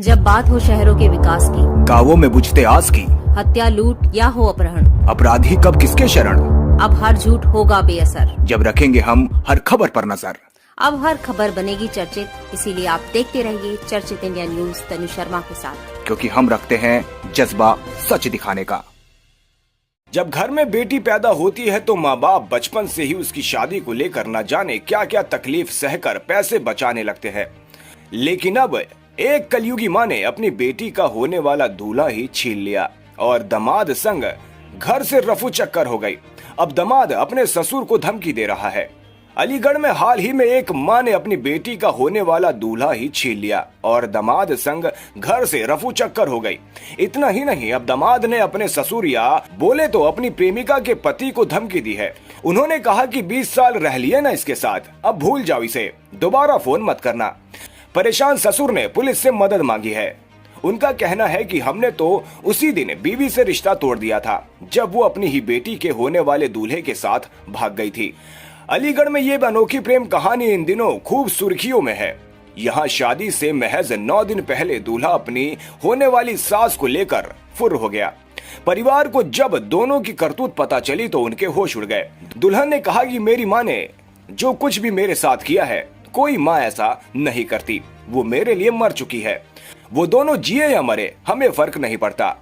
जब बात हो शहरों के विकास की, गांवों में बुझते आस की, हत्या लूट या हो अपहरण, अपराधी कब किसके शरण, अब हर झूठ होगा बेअसर। जब रखेंगे हम हर खबर पर नजर। अब हर खबर बनेगी चर्चित, इसीलिए आप देखते रहिए चर्चित इंडिया न्यूज तनु शर्मा के साथ, क्योंकि हम रखते हैं जज्बा सच दिखाने का। जब घर में बेटी पैदा होती है तो माँ बाप बचपन से ही उसकी शादी को लेकर न जाने क्या क्या तकलीफ सहकर पैसे बचाने लगते हैं। लेकिन अब एक कलयुगी माँ ने अपनी बेटी का होने वाला दूल्हा ही छीन लिया और दामाद संग घर से रफू चक्कर हो गई। अब दामाद अपने ससुर को धमकी दे रहा है। अलीगढ़ में हाल ही में एक माँ ने अपनी बेटी का होने वाला दूल्हा ही छीन लिया और दामाद संग घर से रफू चक्कर हो गई। इतना ही नहीं, अब दामाद ने अपने ससुर या बोले तो अपनी प्रेमिका के पति को धमकी दी है। उन्होंने कहा कि 20 साल रह लिए ना इसके साथ, अब भूल जाओ इसे, दोबारा फोन मत करना। परेशान ससुर ने पुलिस से मदद मांगी है। उनका कहना है कि हमने तो उसी दिन बीवी से रिश्ता तोड़ दिया था जब वो अपनी ही बेटी के होने वाले दूल्हे के साथ भाग गई थी। अलीगढ़ में ये अनोखी प्रेम कहानी इन दिनों खूब सुर्खियों में है। यहाँ शादी से महज 9 दिन पहले दूल्हा अपनी होने वाली सास को लेकर फुर्र हो गया। परिवार को जब दोनों की करतूत पता चली तो उनके होश उड़ गए। दुल्हन ने कहा कि मेरी माँ ने जो कुछ भी मेरे साथ किया है, कोई माँ ऐसा नहीं करती। वो मेरे लिए मर चुकी है। वो दोनों जिए या मरे, हमें फर्क नहीं पड़ता।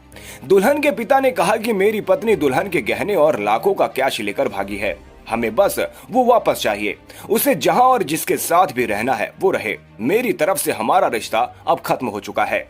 दुल्हन के पिता ने कहा कि मेरी पत्नी दुल्हन के गहने और लाखों का कैश लेकर भागी है। हमें बस वो वापस चाहिए। उसे जहां और जिसके साथ भी रहना है वो रहे। मेरी तरफ से हमारा रिश्ता अब खत्म हो चुका है।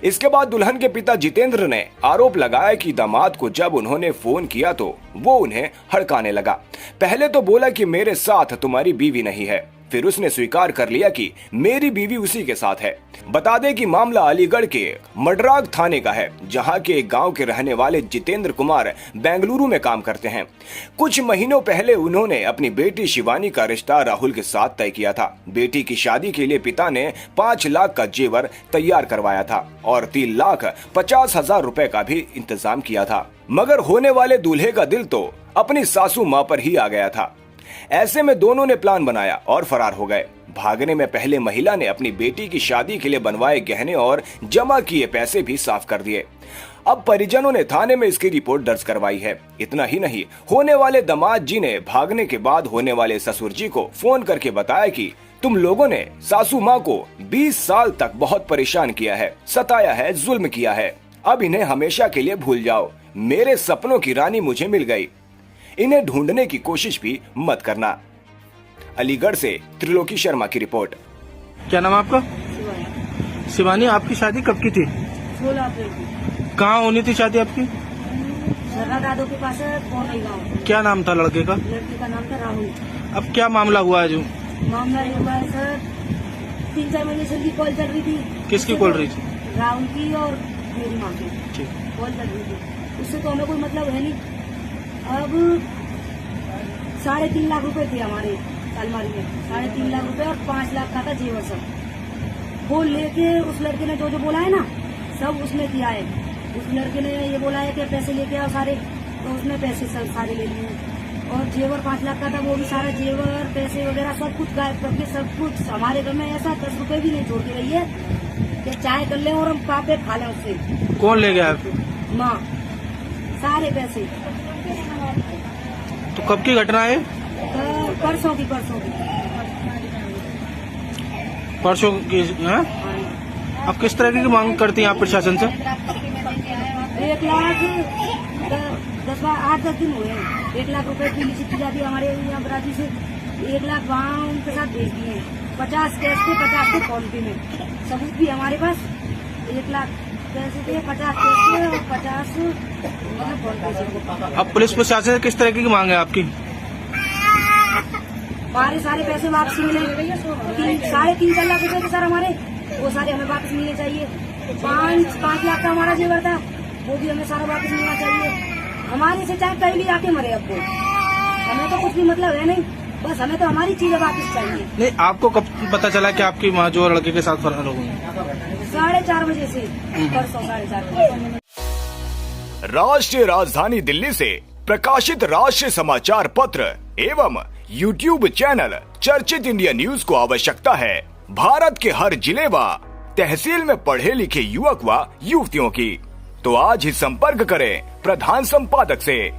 इसके बाद दुल्हन के पिता जितेंद्र ने आरोप लगाया कि दामाद को जब उन्होंने फोन किया तो वो उन्हें हड़काने लगा। पहले तो बोला कि मेरे साथ तुम्हारी बीवी नहीं है, फिर उसने स्वीकार कर लिया कि मेरी बीवी उसी के साथ है। बता दें कि मामला अलीगढ़ के मडराग थाने का है, जहां के एक गांव के रहने वाले जितेंद्र कुमार बेंगलुरु में काम करते हैं। कुछ महीनों पहले उन्होंने अपनी बेटी शिवानी का रिश्ता राहुल के साथ तय किया था। बेटी की शादी के लिए पिता ने 5 लाख का जेवर तैयार करवाया था और 3,50,000 रुपए का भी इंतजाम किया था। मगर होने वाले दूल्हे का दिल तो अपनी सासू माँ पर ही आ गया था। ऐसे में दोनों ने प्लान बनाया और फरार हो गए। भागने में पहले महिला ने अपनी बेटी की शादी के लिए बनवाए गहने और जमा किए पैसे भी साफ कर दिए। अब परिजनों ने थाने में इसकी रिपोर्ट दर्ज करवाई है। इतना ही नहीं, होने वाले दामाद जी ने भागने के बाद होने वाले ससुर जी को फोन करके बताया कि तुम लोगों ने सासू माँ को 20 साल तक बहुत परेशान किया है, सताया है, जुल्म किया है। अब इन्हें हमेशा के लिए भूल जाओ। मेरे सपनों की रानी मुझे मिल गई, इन्हें ढूंढने की कोशिश भी मत करना। अलीगढ़ से त्रिलोकी शर्मा की रिपोर्ट। क्या नाम है आपका? शिवानी। आपकी शादी कब की थी? 16 अप्रैल की। कहाँ होनी थी शादी आपकी? सरला दादू के पास कौन गाँव। क्या नाम था लड़के का? लड़के का नाम था राहुल। अब क्या मामला हुआ है? जो मामला ये हुआ है सर, 3-4 महीने से उनकी कॉल चल रही थी। किसकी कॉल रही थी? राहुल की और मेरी माँ की ठीक। कॉल चल रही थी। उससे तो हमें कोई मतलब है नहीं। अब 3.5 लाख रुपए थे हमारे अलमारी में, 3.5 लाख रुपए और 5 लाख का था जेवर सब। वो लेके उस लड़के ने जो जो बोला है ना, सब उसने किया है। उस लड़के ने ये बोला है कि पैसे लेके आओ सारे, तो उसने पैसे सब सारे ले लिए और जेवर 5 लाख का था, वो भी सारा जेवर पैसे वगैरह सब कुछ गायब करके सब कुछ। हमारे घर में ऐसा 10 रुपए भी नहीं छोड़ के रही है कि चाय कर ले और हम पापे खा लें उससे। कौन ले गया? माँ, सारे पैसे। तो कब की घटना है? परसों की। परसों की है? अब किस तरह की मांग करती हैं आप प्रशासन से? 1 लाख 8-10 दिन हुए हैं। 1 लाख रुपए की लिखी जाती है हमारे यहाँ बराजी से। 1 लाख वहाँ उनके साथ भेज दिए हैं। 50 कैश थे, 50 थे फोन पे में। सबूत भी हमारे पास। 1 लाख पैसे थे, 50 कैश थे और 50 मतलब फोन पे से। अब पुलिस प्रशासन से किस तरह की मांग है आपकी? हमारे सारे पैसे वापस मिले। 3.5 लाख रुपए थे सर हमारे, वो सारे हमें वापस मिलने चाहिए। 5 लाख का हमारा जेवर था, वो भी हमें सारा वापस मिलना चाहिए। हमारे से चाहे पहले आके मरे, अब वो हमें तो कुछ भी मतलब है नहीं, बस हमें तो हमारी चीजें वापस चाहिए। नहीं, आपको कब पता चला कि आपकी माँ जो लड़के के साथ फरार हो गई? 4:30 बजे से, परसों 4:30 बजे। राष्ट्रीय राजधानी दिल्ली से प्रकाशित राष्ट्रीय समाचार पत्र एवं YouTube चैनल चर्चित इंडिया न्यूज को आवश्यकता है भारत के हर जिले व तहसील में पढ़े लिखे युवक व युवतियों की। तो आज ही संपर्क करें प्रधान संपादक से।